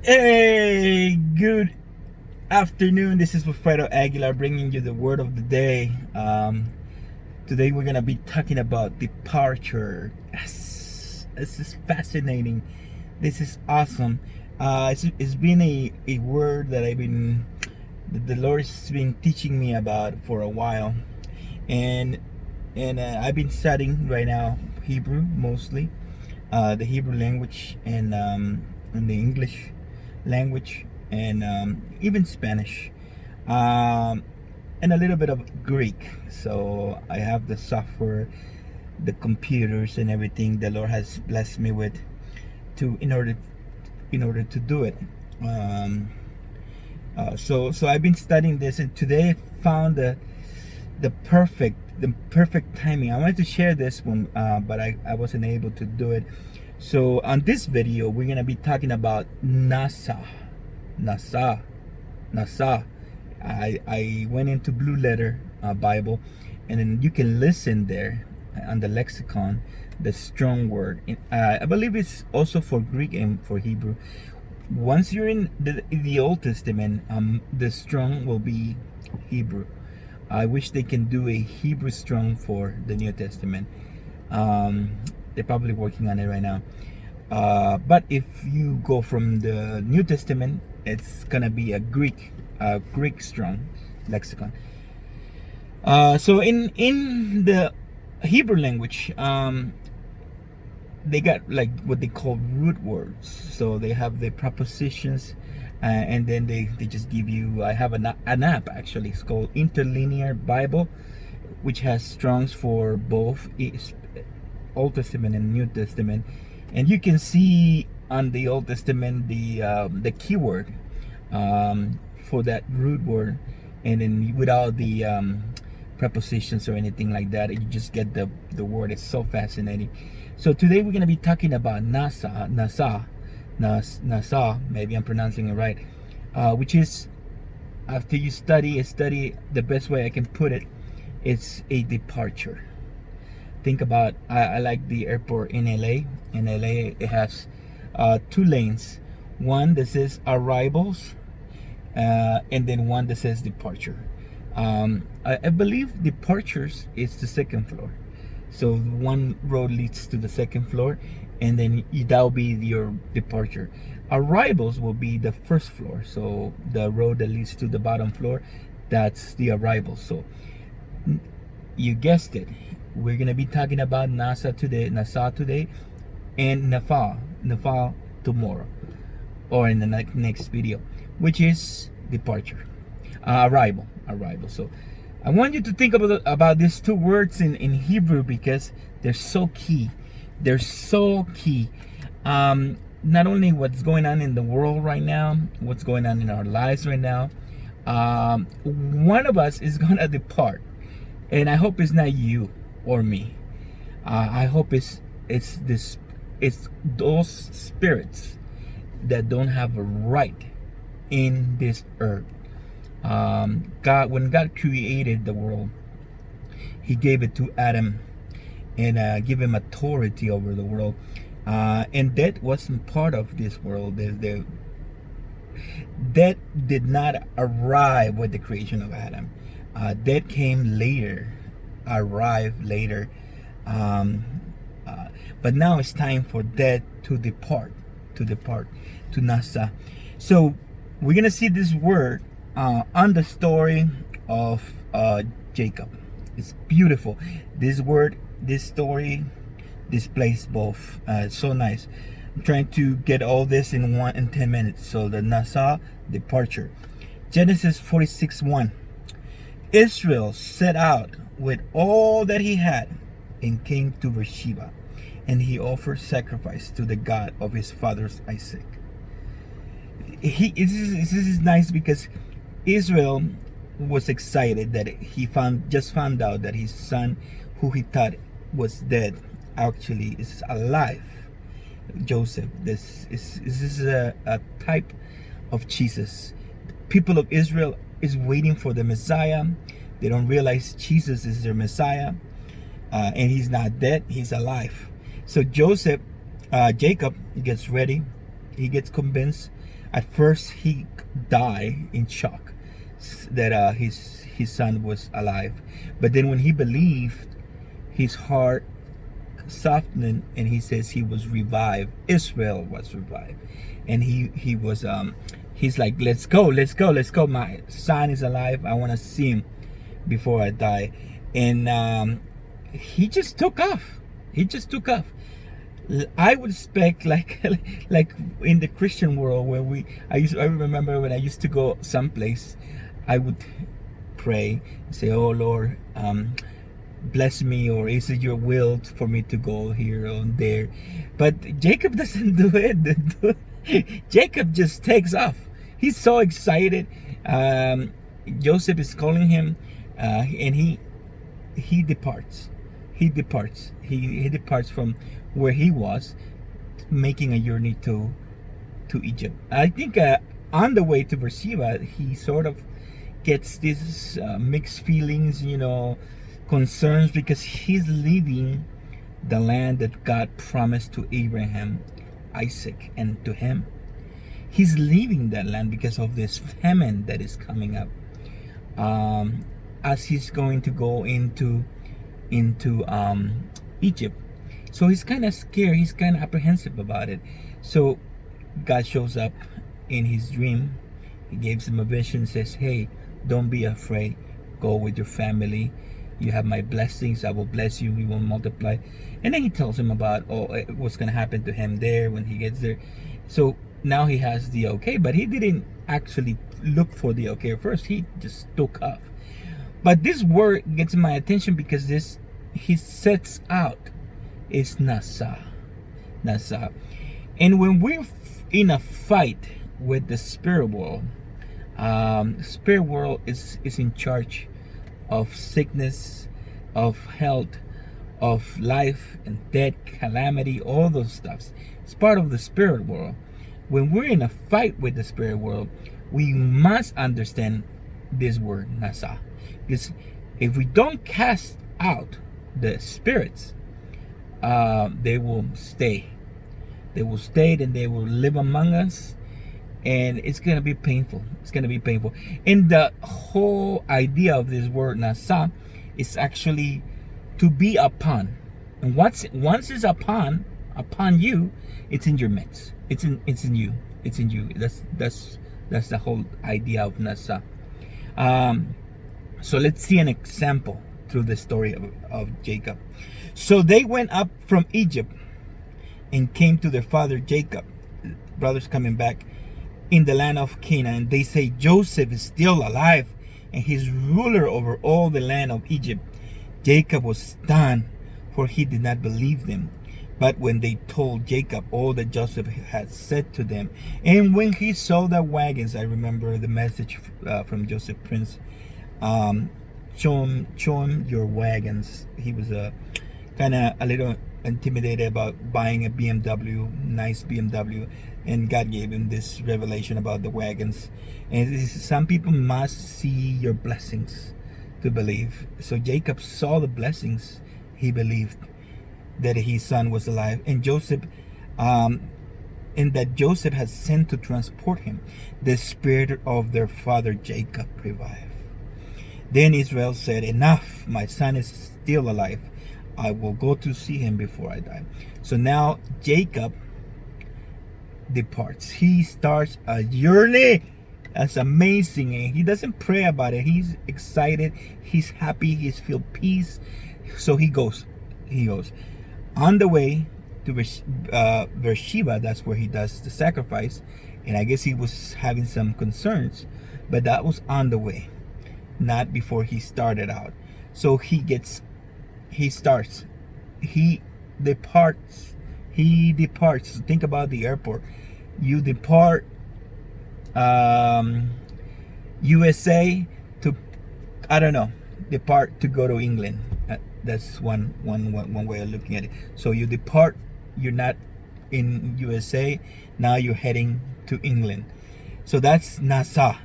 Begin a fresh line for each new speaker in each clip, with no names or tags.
Hey, good afternoon. This is Wilfredo Aguilar bringing you the word of the day. Today we're gonna be talking about departure. Yes, this is fascinating. This is awesome. It's been a word that the Lord's been teaching me about for a while, and I've been studying right now Hebrew mostly, the Hebrew language and the English language and even Spanish, um, and a little bit of Greek. So I have the software, the computers, and everything the Lord has blessed me with to in order to do it. Um, so I've been studying this, and today I found the perfect timing. I wanted to share this one, but I wasn't able to do it. So on this video, we're gonna be talking about NASA. NASA. NASA. I went into Blue Letter Bible, and then you can listen there on the lexicon, the strong word. I believe it's also for Greek and for Hebrew. Once you're in the Old Testament, the strong will be Hebrew. I wish they can do a Hebrew strong for the New Testament. They're probably working on it right now. But if you go from the New Testament, it's gonna be a Greek strong lexicon. So in the Hebrew language, they got like what they call root words. So they have the prepositions, and then they just give you. I have an app actually. It's called Interlinear Bible, which has strongs for both Old Testament and New Testament, and you can see on the Old Testament the keyword for that root word, and then without the prepositions or anything like that, you just get the word. It's so fascinating. So today we're going to be talking about NASA, maybe I'm pronouncing it right, which is, after you study, the best way I can put it, it's a departure. Think about, I like the airport in LA. In LA, it has two lanes. One that says arrivals, and then one that says departure. I believe departures is the second floor. So one road leads to the second floor, and then that'll be your departure. Arrivals will be the first floor. So the road that leads to the bottom floor, that's the arrival. So you guessed it. We're gonna be talking about NASA today, and Nafal tomorrow, or in the next video, which is departure, arrival. So I want you to think about these two words in Hebrew, because they're so key. They're so key. Not only what's going on in the world right now, what's going on in our lives right now. One of us is gonna depart, and I hope it's not you or me. I hope it's those spirits that don't have a right in this earth. When God created the world, He gave it to Adam, and give him authority over the world. And death wasn't part of this world. Death did not arrive with the creation of Adam. Death came later, arrived later. But now it's time for death to depart to NASA. So we're gonna see this word on the story of Jacob. It's beautiful. This word, this story displays both. It's so nice. I'm trying to get all this in 10 minutes. So the NASA departure. Genesis 46:1. Israel set out with all that he had and came to Beer-sheba, and he offered sacrifice to the God of his father's Isaac. This is nice, because Israel was excited that he just found out that his son, who he thought was dead, actually is alive. Joseph. This is a type of Jesus. The people of Israel is waiting for the Messiah. They don't realize Jesus is their Messiah, and he's not dead, he's alive. So Jacob gets ready, He gets convinced. At first, he died in shock that his son was alive. But then when he believed, his heart softened, and he says he was revived. Israel was revived, and he was he's like, let's go, let's go, let's go. My son is alive. I want to see him before I die. And he just took off. He just took off. I would expect like like in the Christian world where I remember when I used to go someplace, I would pray and say, oh Lord, bless me, or is it your will for me to go here or there? But Jacob doesn't do it. Jacob just takes off. He's so excited. Joseph is calling him, and he departs. He departs from where he was, making a journey to Egypt. I think on the way to Beer-sheba, he sort of gets this mixed feelings, concerns, because he's leaving the land that God promised to Abraham, Isaac, and to him. He's leaving that land because of this famine that is coming up, as he's going to go into Egypt. So he's kind of scared. He's kind of apprehensive about it. So God shows up in his dream. He gives him a vision, says, hey, don't be afraid. Go with your family. You have my blessings. I will bless you. We will multiply. And then he tells him about what's going to happen to him there when he gets there. So now he has the okay, but he didn't actually look for the okay first. He just took off. But this word gets my attention because he sets out is Nasa. And when we're in a fight with the spirit world, spirit world is in charge of sickness, of health, of life and death, calamity, all those stuffs. It's part of the spirit world. When we're in a fight with the spirit world, we must understand this word Nasa, because if we don't cast out the spirits, they will stay. They will stay, and they will live among us, and it's gonna be painful. It's gonna be painful. And the whole idea of this word Nasa is actually to be upon. And once it's upon you, it's in your midst. It's in you. It's in you. That's the whole idea of Nasa. So let's see an example through the story of Jacob. So they went up from Egypt and came to their father Jacob, brothers coming back, in the land of Canaan. They say, Joseph is still alive, and he's ruler over all the land of Egypt. Jacob was stunned, for he did not believe them. But when they told Jacob all that Joseph had said to them, and when he saw the wagons, I remember the message from Joseph Prince, show him your wagons. He was kind of a little intimidated about buying a BMW, nice BMW, and God gave him this revelation about the wagons. And some people must see your blessings to believe. So Jacob saw the blessings. He believed that his son was alive, and Joseph, and that Joseph had sent to transport him. The spirit of their father Jacob revived. Then Israel said, enough, my son is still alive. I will go to see him before I die. So now Jacob departs. He starts a journey. That's amazing. And he doesn't pray about it. He's excited. He's happy. He's feel peace. So he goes. On the way to Beer-sheba, that's where he does the sacrifice. And I guess he was having some concerns. But that was on the way, not before he started out. So he departs. Think about the airport. You depart USA to, I don't know, depart to go to England. That's one way of looking at it. So you depart, you're not in USA, now you're heading to England. So that's Nasa.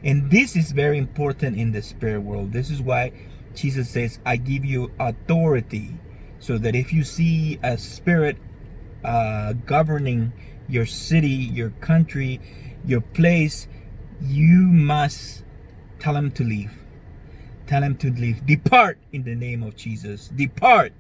And this is very important in the spirit world. This is why Jesus says, I give you authority, so that if you see a spirit governing your city, your country, your place, you must tell them to leave. Tell them to leave. Depart in the name of Jesus. Depart.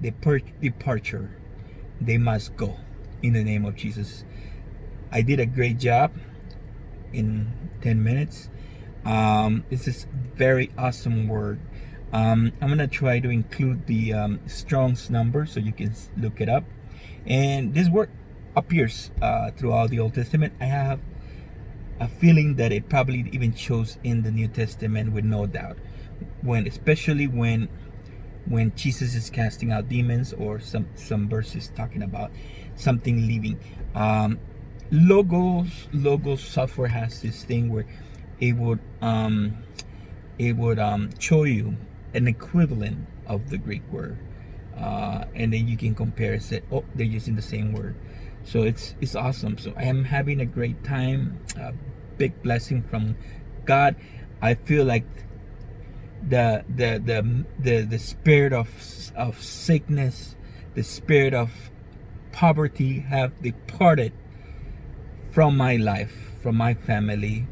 Departure. They must go in the name of Jesus. I did a great job in 10 minutes. This is very awesome word. I'm gonna try to include the Strong's number so you can look it up. And this word appears throughout the Old Testament. I have a feeling that it probably even shows in the New Testament with no doubt. Especially when Jesus is casting out demons, or some verses talking about something leaving. Logos software has this thing where it would show you an equivalent of the Greek word, and then you can compare and say, oh, they're using the same word. So it's awesome. So I am having a great time. A big blessing from God. I feel like the spirit of sickness, the spirit of poverty have departed from my life, from my family,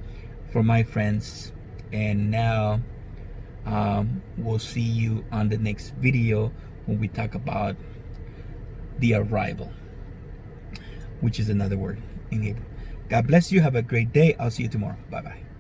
from my friends. And now we'll see you on the next video when we talk about the arrival, which is another word in Hebrew. God bless you. Have a great day. I'll see you tomorrow. Bye bye.